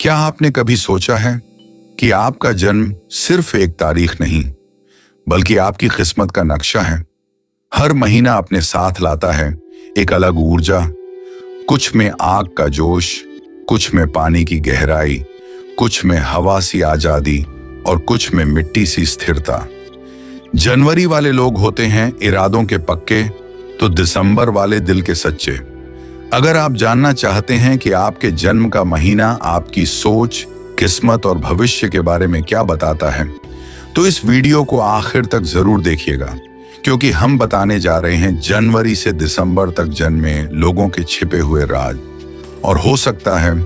क्या आपने कभी सोचा है कि आपका जन्म सिर्फ एक तारीख नहीं, बल्कि आपकी किस्मत का नक्शा है। हर महीना अपने साथ लाता है एक अलग ऊर्जा, कुछ में आग का जोश, कुछ में पानी की गहराई, कुछ में हवा सी आजादी और कुछ में मिट्टी सी स्थिरता। जनवरी वाले लोग होते हैं इरादों के पक्के, तो दिसंबर वाले दिल के सच्चे। अगर आप जानना चाहते हैं कि आपके जन्म का महीना आपकी सोच, किस्मत और भविष्य के बारे में क्या बताता है, तो इस वीडियो को आखिर तक जरूर देखिएगा, क्योंकि हम बताने जा रहे हैं जनवरी से दिसंबर तक जन्मे लोगों के छिपे हुए राज। और हो सकता है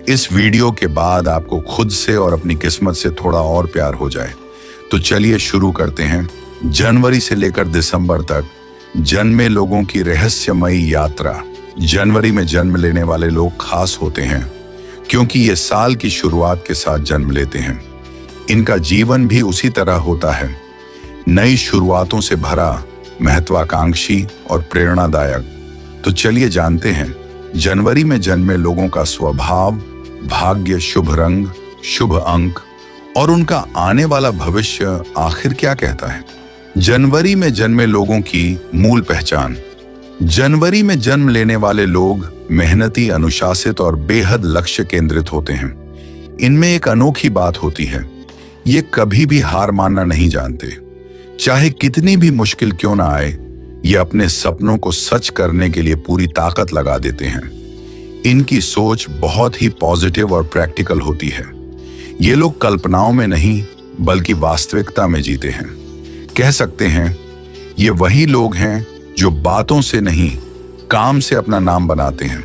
इस वीडियो के बाद आपको खुद से और अपनी किस्मत से थोड़ा और प्यार हो जाए। तो चलिए शुरू करते हैं जनवरी से लेकर दिसंबर तक जन्मे लोगों की रहस्यमयी यात्रा। जनवरी में जन्म लेने वाले लोग खास होते हैं क्योंकि ये साल की शुरुआत के साथ जन्म लेते हैं। इनका जीवन भी उसी तरह होता है, नई शुरुआतों से भरा, महत्वाकांक्षी और प्रेरणादायक। तो चलिए जानते हैं जनवरी में जन्मे लोगों का स्वभाव, भाग्य, शुभ रंग, शुभ अंक और उनका आने वाला भविष्य आखिर क्या कहता है। जनवरी में जन्मे लोगों की मूल पहचान। जनवरी में जन्म लेने वाले लोग मेहनती, अनुशासित और बेहद लक्ष्य केंद्रित होते हैं। इनमें एक अनोखी बात होती है, ये कभी भी हार मानना नहीं जानते। चाहे कितनी भी मुश्किल क्यों ना आए, ये अपने सपनों को सच करने के लिए पूरी ताकत लगा देते हैं। इनकी सोच बहुत ही पॉजिटिव और प्रैक्टिकल होती है। ये लोग कल्पनाओं में नहीं बल्कि वास्तविकता में जीते हैं। कह सकते हैं ये वही लोग हैं जो बातों से नहीं, काम से अपना नाम बनाते हैं।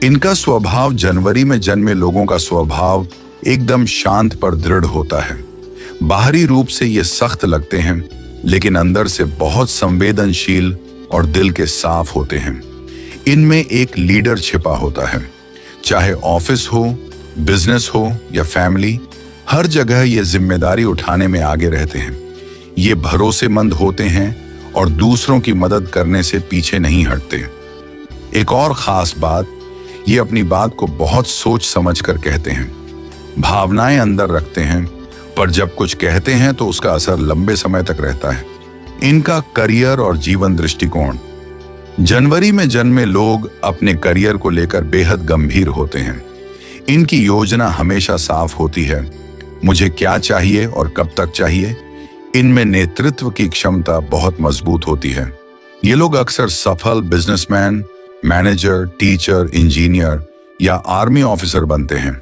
इनका स्वभाव, जनवरी में जन्मे लोगों का स्वभाव एकदम शांत पर दृढ़ होता है। बाहरी रूप से ये सख्त लगते हैं, लेकिन अंदर से बहुत संवेदनशील और दिल के साफ होते हैं। इनमें एक लीडर छिपा होता है। चाहे ऑफिस हो, बिजनेस हो या फैमिली, हर जगह ये जिम्मेदारी उठाने में आगे रहते हैं। ये भरोसेमंद होते हैं और दूसरों की मदद करने से पीछे नहीं हटते। एक और खास बात, ये अपनी बात को बहुत सोच समझ कर कहते हैं। भावनाएं अंदर रखते हैं, पर जब कुछ कहते हैं तो उसका असर लंबे समय तक रहता है। इनका करियर और जीवन दृष्टिकोण। जनवरी में जन्मे लोग अपने करियर को लेकर बेहद गंभीर होते हैं। इनकी योजना हमेशा साफ होती है, मुझे क्या चाहिए और कब तक चाहिए। इनमें नेतृत्व की क्षमता बहुत मजबूत होती है। ये लोग अक्सर सफल बिजनेसमैन, मैनेजर, टीचर, इंजीनियर या आर्मी ऑफिसर बनते हैं।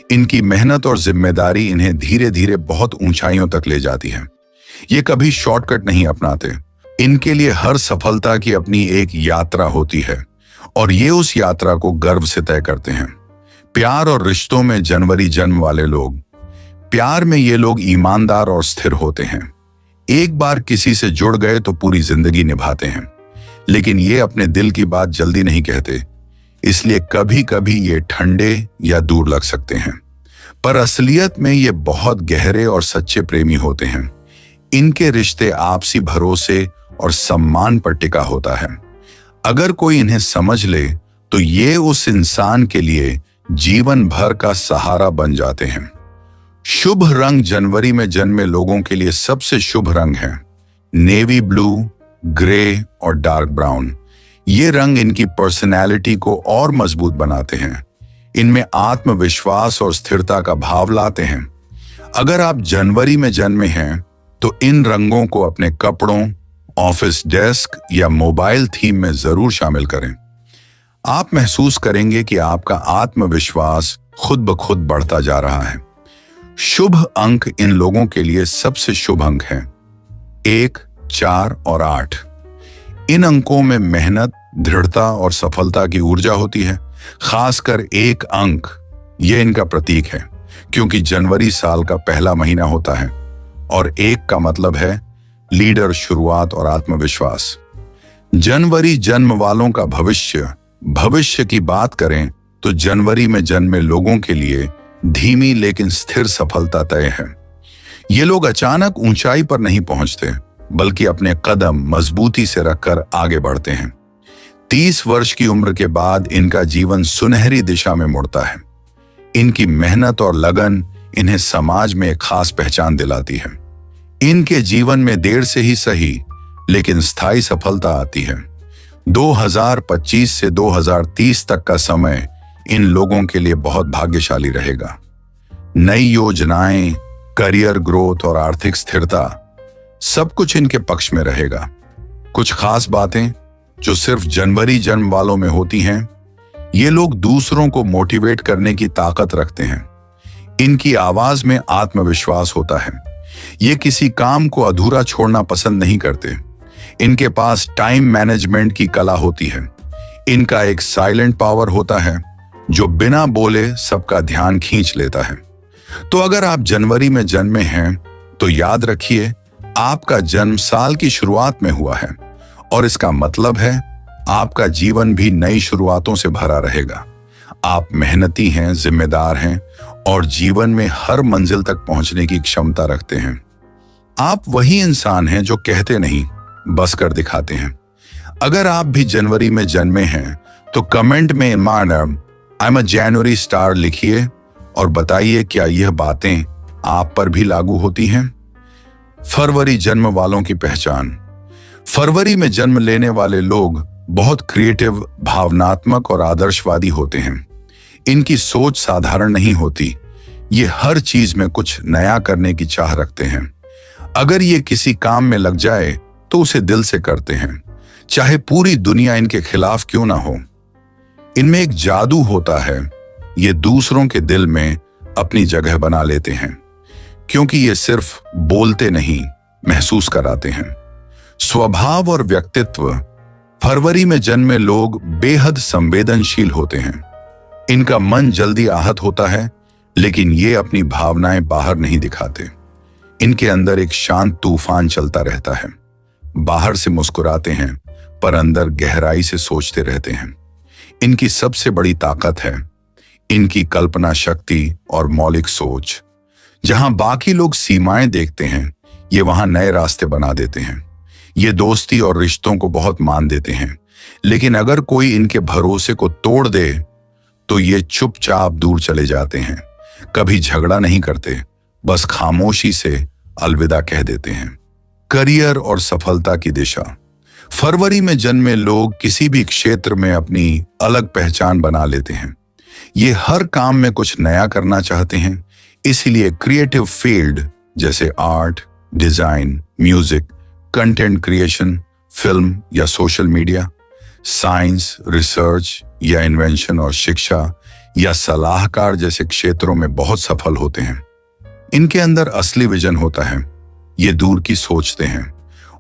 इनकी मेहनत और जिम्मेदारी इन्हें धीरे धीरे बहुत ऊंचाइयों तक ले जाती है। ये कभी शॉर्टकट नहीं अपनाते। इनके लिए हर सफलता की अपनी एक यात्रा होती है और ये उस यात्रा को गर्व से तय करते हैं। प्यार और रिश्तों में जनवरी जन्म वाले लोग। प्यार में ये लोग ईमानदार और स्थिर होते हैं। एक बार किसी से जुड़ गए तो पूरी जिंदगी निभाते हैं, लेकिन ये अपने दिल की बात जल्दी नहीं कहते, इसलिए कभी कभी ये ठंडे या दूर लग सकते हैं, पर असलियत में ये बहुत गहरे और सच्चे प्रेमी होते हैं। इनके रिश्ते आपसी भरोसे और सम्मान पर टिका होता है। अगर कोई इन्हें समझ ले तो ये उस इंसान के लिए जीवन भर का सहारा बन जाते हैं। शुभ रंग। जनवरी में जन्मे लोगों के लिए सबसे शुभ रंग है नेवी ब्लू, ग्रे और डार्क ब्राउन। ये रंग इनकी पर्सनैलिटी को और मजबूत बनाते हैं। इनमें आत्मविश्वास और स्थिरता का भाव लाते हैं। अगर आप जनवरी में जन्मे हैं तो इन रंगों को अपने कपड़ों, ऑफिस डेस्क या मोबाइल थीम में जरूर शामिल करें। आप महसूस करेंगे कि आपका आत्मविश्वास खुद ब खुद बढ़ता जा रहा है। शुभ अंक। इन लोगों के लिए सबसे शुभ अंक हैं 1, 4 और 8। इन अंकों में मेहनत, दृढ़ता और सफलता की ऊर्जा होती है। खासकर 1 अंक, यह इनका प्रतीक है, क्योंकि जनवरी साल का पहला महीना होता है और 1 का मतलब है लीडर, शुरुआत और आत्मविश्वास। जनवरी जन्म वालों का भविष्य की बात करें तो जनवरी में जन्मे लोगों के लिए धीमी लेकिन स्थिर सफलता तय है। ये लोग अचानक ऊंचाई पर नहीं पहुंचते, बल्कि अपने कदम मजबूती से रखकर आगे बढ़ते हैं। 30 वर्ष की उम्र के बाद इनका जीवन सुनहरी दिशा में मुड़ता है। इनकी मेहनत और लगन इन्हें समाज में एक खास पहचान दिलाती है। इनके जीवन में देर से ही सही लेकिन स्थायी सफलता आती है। 2025 से 2030 तक का समय इन लोगों के लिए बहुत भाग्यशाली रहेगा। नई योजनाएं, करियर ग्रोथ और आर्थिक स्थिरता सब कुछ इनके पक्ष में रहेगा। कुछ खास बातें जो सिर्फ जनवरी जन्म वालों में होती हैं, ये लोग दूसरों को मोटिवेट करने की ताकत रखते हैं। इनकी आवाज में आत्मविश्वास होता है। ये किसी काम को अधूरा छोड़ना पसंद नहीं करते। इनके पास टाइम मैनेजमेंट की कला होती है। इनका एक साइलेंट पावर होता है जो बिना बोले सबका ध्यान खींच लेता है। तो अगर आप जनवरी में जन्मे हैं तो याद रखिए, आपका जन्म साल की शुरुआत में हुआ है और इसका मतलब है आपका जीवन भी नई शुरुआतों से भरा रहेगा। आप मेहनती हैं, जिम्मेदार हैं और जीवन में हर मंजिल तक पहुंचने की क्षमता रखते हैं। आप वही इंसान हैं जो कहते नहीं, बस कर दिखाते हैं। अगर आप भी जनवरी में जन्मे हैं तो कमेंट में madam I am a January star लिखिए और बताइए क्या यह बातें आप पर भी लागू होती हैं। फरवरी जन्म वालों की पहचान। फरवरी में जन्म लेने वाले लोग बहुत क्रिएटिव, भावनात्मक और आदर्शवादी होते हैं। इनकी सोच साधारण नहीं होती। ये हर चीज में कुछ नया करने की चाह रखते हैं। अगर ये किसी काम में लग जाए तो उसे दिल से करते हैं, चाहे पूरी दुनिया इनके खिलाफ क्यों ना हो। इनमें एक जादू होता है। ये दूसरों के दिल में अपनी जगह बना लेते हैं, क्योंकि ये सिर्फ बोलते नहीं, महसूस कराते हैं। स्वभाव और व्यक्तित्व। फरवरी में जन्मे लोग बेहद संवेदनशील होते हैं। इनका मन जल्दी आहत होता है, लेकिन ये अपनी भावनाएं बाहर नहीं दिखाते। इनके अंदर एक शांत तूफान चलता रहता है। बाहर से मुस्कुराते हैं पर अंदर गहराई से सोचते रहते हैं। इनकी सबसे बड़ी ताकत है इनकी कल्पना शक्ति और मौलिक सोच। जहां बाकी लोग सीमाएं देखते हैं, ये वहां नए रास्ते बना देते हैं। ये दोस्ती और रिश्तों को बहुत मान देते हैं, लेकिन अगर कोई इनके भरोसे को तोड़ दे तो ये चुपचाप दूर चले जाते हैं। कभी झगड़ा नहीं करते, बस खामोशी से अलविदा कह देते हैं। करियर और सफलता की दिशा। फरवरी में जन्मे लोग किसी भी क्षेत्र में अपनी अलग पहचान बना लेते हैं। ये हर काम में कुछ नया करना चाहते हैं, इसलिए क्रिएटिव फील्ड जैसे art, design, music, content creation, film या सोशल मीडिया, साइंस, रिसर्च या इन्वेंशन और शिक्षा या सलाहकार जैसे क्षेत्रों में बहुत सफल होते हैं। इनके अंदर असली विजन होता है। ये दूर की सोचते हैं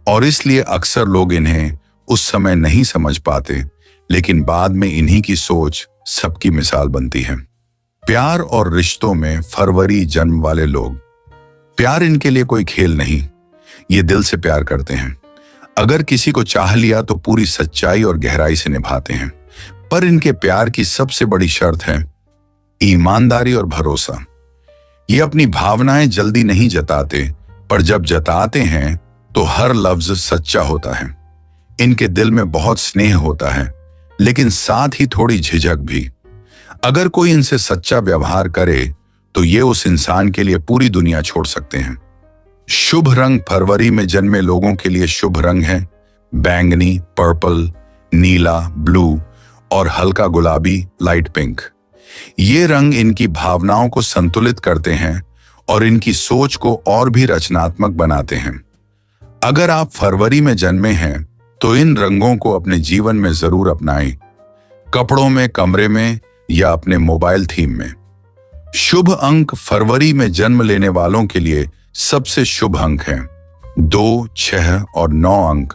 और इसलिए अक्सर लोग इन्हें उस समय नहीं समझ पाते, लेकिन बाद में इन्हीं की सोच सबकी मिसाल बनती है। प्यार और रिश्तों में फरवरी जन्म वाले लोग। प्यार इनके लिए कोई खेल नहीं, ये दिल से प्यार करते हैं। अगर किसी को चाह लिया तो पूरी सच्चाई और गहराई से निभाते हैं। पर इनके प्यार की सबसे बड़ी शर्त है ईमानदारी और भरोसा। ये अपनी भावनाएं जल्दी नहीं जताते, पर जब जताते हैं तो हर लफ्ज सच्चा होता है। इनके दिल में बहुत स्नेह होता है, लेकिन साथ ही थोड़ी झिझक भी। अगर कोई इनसे सच्चा व्यवहार करे तो ये उस इंसान के लिए पूरी दुनिया छोड़ सकते हैं। शुभ रंग। फरवरी में जन्मे लोगों के लिए शुभ रंग है बैंगनी, पर्पल, नीला, ब्लू और हल्का गुलाबी, लाइट पिंक। ये रंग इनकी भावनाओं को संतुलित करते हैं और इनकी सोच को और भी रचनात्मक बनाते हैं। अगर आप फरवरी में जन्मे हैं तो इन रंगों को अपने जीवन में जरूर अपनाएं, कपड़ों में, कमरे में या अपने मोबाइल थीम में। शुभ अंक। फरवरी में जन्म लेने वालों के लिए सबसे शुभ अंक हैं 2, 6 और 9 अंक।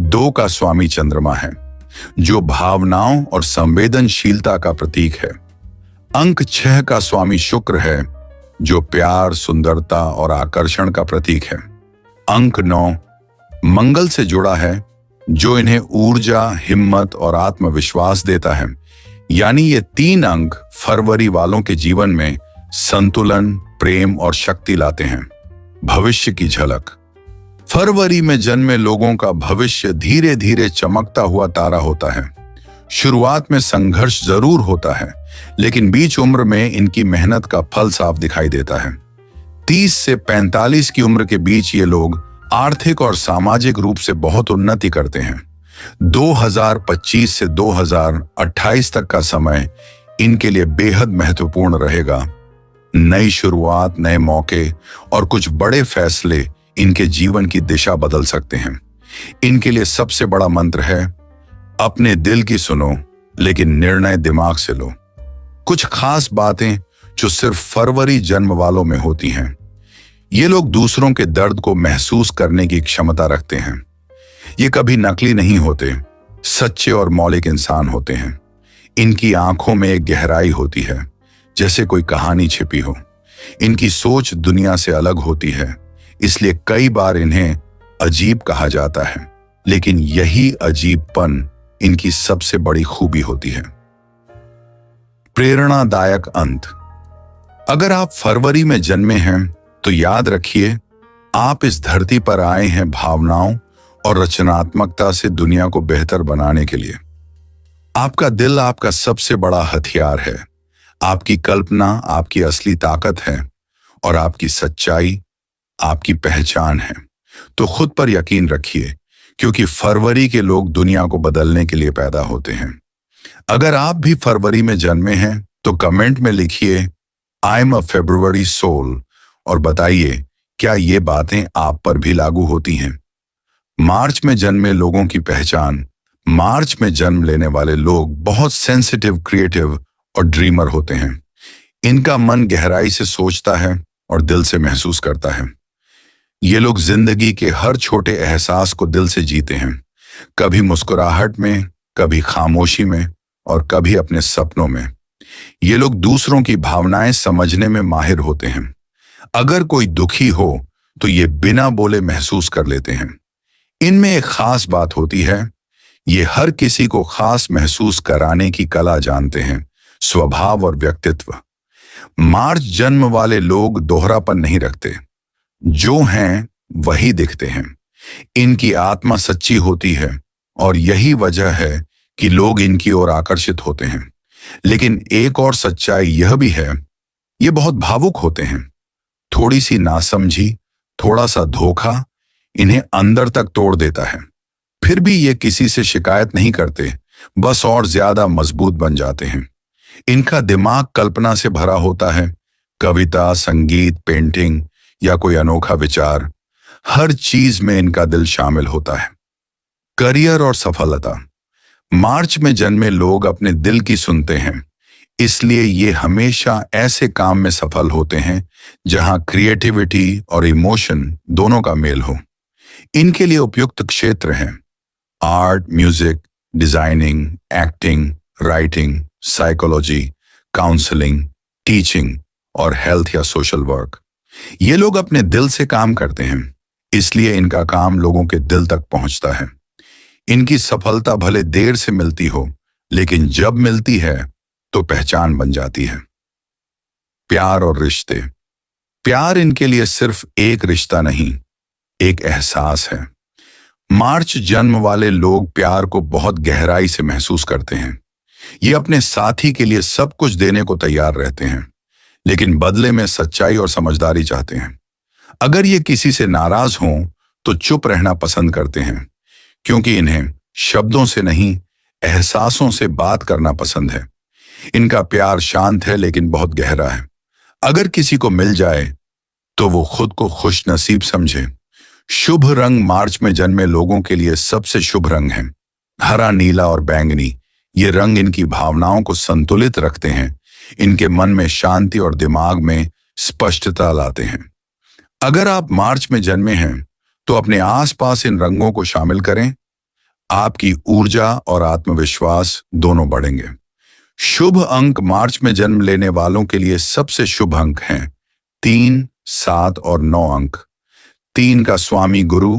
2 का स्वामी चंद्रमा है, जो भावनाओं और संवेदनशीलता का प्रतीक है। अंक 6 का स्वामी शुक्र है, जो प्यार, सुंदरता और आकर्षण का प्रतीक है। अंक 9 मंगल से जुड़ा है, जो इन्हें ऊर्जा, हिम्मत और आत्मविश्वास देता है। यानी ये 3 अंक फरवरी वालों के जीवन में संतुलन, प्रेम और शक्ति लाते हैं। भविष्य की झलक। फरवरी में जन्मे लोगों का भविष्य धीरे धीरे चमकता हुआ तारा होता है। शुरुआत में संघर्ष जरूर होता है, लेकिन बीच उम्र में इनकी मेहनत का फल साफ दिखाई देता है। 30 से 45 की उम्र के बीच ये लोग आर्थिक और सामाजिक रूप से बहुत उन्नति करते हैं। 2025 से 2028 तक का समय इनके लिए बेहद महत्वपूर्ण रहेगा। नई शुरुआत, नए मौके और कुछ बड़े फैसले इनके जीवन की दिशा बदल सकते हैं। इनके लिए सबसे बड़ा मंत्र है, अपने दिल की सुनो लेकिन निर्णय दिमाग से लो। कुछ खास बातें जो सिर्फ फरवरी जन्म वालों में होती हैं। ये लोग दूसरों के दर्द को महसूस करने की क्षमता रखते हैं। ये कभी नकली नहीं होते, सच्चे और मौलिक इंसान होते हैं। इनकी आंखों में एक गहराई होती है, जैसे कोई कहानी छिपी हो। इनकी सोच दुनिया से अलग होती है, इसलिए कई बार इन्हें अजीब कहा जाता है, लेकिन यही अजीबपन इनकी सबसे बड़ी खूबी होती है। प्रेरणादायक अंत। अगर आप फरवरी में जन्मे हैं तो याद रखिए, आप इस धरती पर आए हैं भावनाओं और रचनात्मकता से दुनिया को बेहतर बनाने के लिए। आपका दिल आपका सबसे बड़ा हथियार है। आपकी कल्पना आपकी असली ताकत है और आपकी सच्चाई आपकी पहचान है। तो खुद पर यकीन रखिए, क्योंकि फरवरी के लोग दुनिया को बदलने के लिए पैदा होते हैं। अगर आप भी फरवरी में जन्मे हैं तो कमेंट में लिखिए, I am a February soul, और बताइए क्या ये बातें आप पर भी लागू होती हैं। मार्च में जन्मे लोगों की पहचान। मार्च में जन्म लेने वाले लोग बहुत सेंसिटिव, क्रिएटिव और ड्रीमर होते हैं। इनका मन गहराई से सोचता है और दिल से महसूस करता है। ये लोग जिंदगी के हर छोटे एहसास को दिल से जीते हैं, कभी मुस्कुराहट में, कभी खामोशी में और कभी अपने सपनों में। ये लोग दूसरों की भावनाएं समझने में माहिर होते हैं। अगर कोई दुखी हो तो ये बिना बोले महसूस कर लेते हैं। इनमें एक खास बात होती है, ये हर किसी को खास महसूस कराने की कला जानते हैं। स्वभाव और व्यक्तित्व। मार्च जन्म वाले लोग दोहरापन नहीं रखते, जो हैं वही दिखते हैं। इनकी आत्मा सच्ची होती है और यही वजह है कि लोग इनकी ओर आकर्षित होते हैं। लेकिन एक और सच्चाई यह भी है, ये बहुत भावुक होते हैं। थोड़ी सी नासमझी, थोड़ा सा धोखा इन्हें अंदर तक तोड़ देता है। फिर भी ये किसी से शिकायत नहीं करते, बस और ज्यादा मजबूत बन जाते हैं। इनका दिमाग कल्पना से भरा होता है। कविता, संगीत, पेंटिंग या कोई अनोखा विचार, हर चीज में इनका दिल शामिल होता है। करियर और सफलता। मार्च में जन्मे लोग अपने दिल की सुनते हैं, इसलिए ये हमेशा ऐसे काम में सफल होते हैं जहां क्रिएटिविटी और इमोशन दोनों का मेल हो। इनके लिए उपयुक्त क्षेत्र हैं art, music, designing, acting, writing, psychology, counselling, teaching और हेल्थ या सोशल वर्क। ये लोग अपने दिल से काम करते हैं, इसलिए इनका काम लोगों के दिल तक पहुंचता है। इनकी सफलता भले देर से मिलती हो, लेकिन जब मिलती है तो पहचान बन जाती है। प्यार और रिश्ते। प्यार इनके लिए सिर्फ एक रिश्ता नहीं, एक एहसास है। मार्च जन्म वाले लोग प्यार को बहुत गहराई से महसूस करते हैं। ये अपने साथी के लिए सब कुछ देने को तैयार रहते हैं, लेकिन बदले में सच्चाई और समझदारी चाहते हैं। अगर ये किसी से नाराज हों तो चुप रहना पसंद करते हैं, क्योंकि इन्हें शब्दों से नहीं, एहसासों से बात करना पसंद है। इनका प्यार शांत है लेकिन बहुत गहरा है। अगर किसी को मिल जाए तो वो खुद को खुश नसीब समझे। शुभ रंग मार्च में जन्मे लोगों के लिए सबसे शुभ रंग है हरा, नीला और बैंगनी। ये रंग इनकी भावनाओं को संतुलित रखते हैं, इनके मन में शांति और दिमाग में स्पष्टता लाते हैं। अगर आप मार्च में जन्मे हैं तो अपने आसपास इन रंगों को शामिल करें। आपकी ऊर्जा और आत्मविश्वास दोनों बढ़ेंगे। शुभ अंक मार्च में जन्म लेने वालों के लिए सबसे शुभ अंक हैं 3, 7 और 9 अंक। 3 का स्वामी गुरु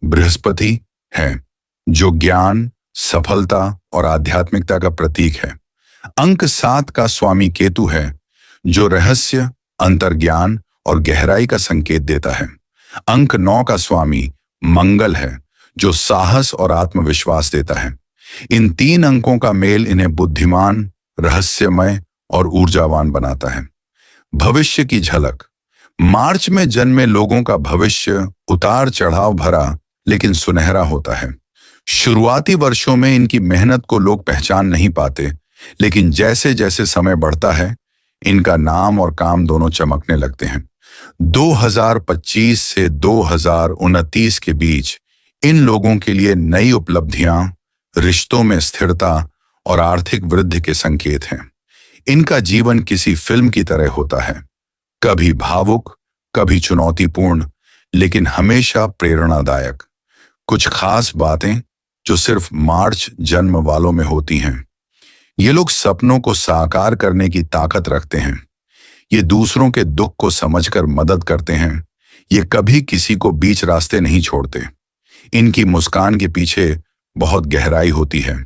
बृहस्पति है, जो ज्ञान, सफलता और आध्यात्मिकता का प्रतीक है। अंक 7 का स्वामी केतु है, जो रहस्य, अंतर्ज्ञान और गहराई का संकेत देता है। अंक 9 का स्वामी मंगल है, जो साहस और आत्मविश्वास देता है। इन 3 अंकों का मेल इन्हें बुद्धिमान, रहस्यमय और ऊर्जावान बनाता है। भविष्य की झलक। मार्च में जन्मे लोगों का भविष्य उतार चढ़ाव भरा लेकिन सुनहरा होता है। शुरुआती वर्षों में इनकी मेहनत को लोग पहचान नहीं पाते, लेकिन जैसे जैसे समय बढ़ता है इनका नाम और काम दोनों चमकने लगते हैं। 2025 से 2029 के बीच इन लोगों के लिए नई उपलब्धियां, रिश्तों में स्थिरता और आर्थिक वृद्धि के संकेत हैं। इनका जीवन किसी फिल्म की तरह होता है, कभी भावुक, कभी चुनौतीपूर्ण, लेकिन हमेशा प्रेरणादायक। कुछ खास बातें जो सिर्फ मार्च जन्म वालों में होती हैं। ये लोग सपनों को साकार करने की ताकत रखते हैं। ये दूसरों के दुख को समझकर मदद करते हैं। ये कभी किसी को बीच रास्ते नहीं छोड़ते। इनकी मुस्कान के पीछे बहुत गहराई होती है।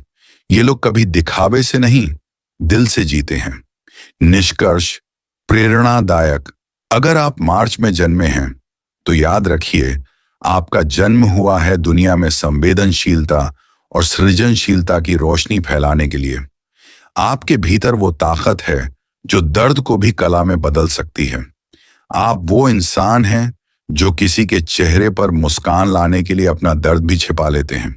ये लोग कभी दिखावे से नहीं, दिल से जीते हैं। निष्कर्ष, प्रेरणादायक। अगर आप मार्च में जन्मे हैं तो याद रखिए, आपका जन्म हुआ है दुनिया में संवेदनशीलता और सृजनशीलता की रोशनी फैलाने के लिए। आपके भीतर वो ताकत है जो दर्द को भी कला में बदल सकती है। आप वो इंसान हैं जो किसी के चेहरे पर मुस्कान लाने के लिए अपना दर्द भी छिपा लेते हैं।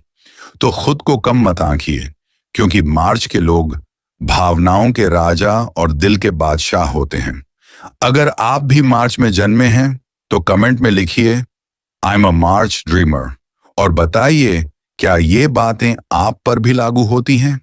तो खुद को कम मत आंकिए, क्योंकि मार्च के लोग भावनाओं के राजा और दिल के बादशाह होते हैं। अगर आप भी मार्च में जन्मे हैं तो कमेंट में लिखिए, I am a March dreamer, और बताइए क्या ये बातें आप पर भी लागू होती हैं।